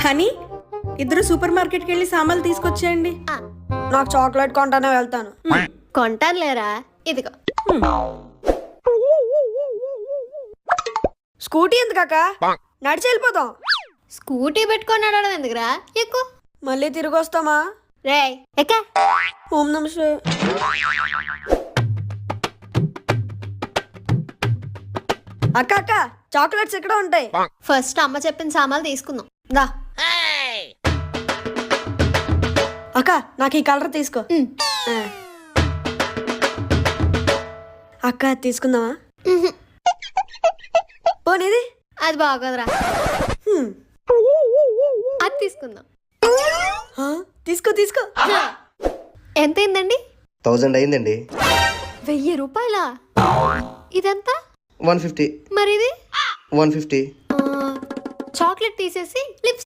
Honey ఇద్దరు super మార్కెట్కి వెళ్ళి సామాన్లు తీసుకొచ్చేయండి. నాకు చాక్లెట్ కొంటానే వెళ్తాను. కొంటాను లేరా, ఇదిగో. స్కూటీ ఎందుకక్క? నడిచి వెళ్ళిపోతాం. స్కూటీ పెట్టుకొని నడవడం ఎందుకురా, ఎక్కువ. మళ్ళీ తిరిగి వస్తామా? రే ఎక్క. ఓం నమస్తే. అక్క అక్క చాక్లెట్స్ ఇక్కడ ఉంటాయి. ఫస్ట్ అమ్మ చెప్పిన సామాన్లు తీసుకుందాం దా. అక్క నాకు ఈ కలర్ తీసుకో. అక్క తీసుకుందామా? పోనీది అది బాగోదురా, అది తీసుకుందాం. తీసుకో తీసుకో. ఎంత అయిందండి? 1000 అయిందండి. 1000 రూపాయలా? ఇదంతా 150. మరి ఇది 150. చాక్లెట్ తీసేసి లిప్స్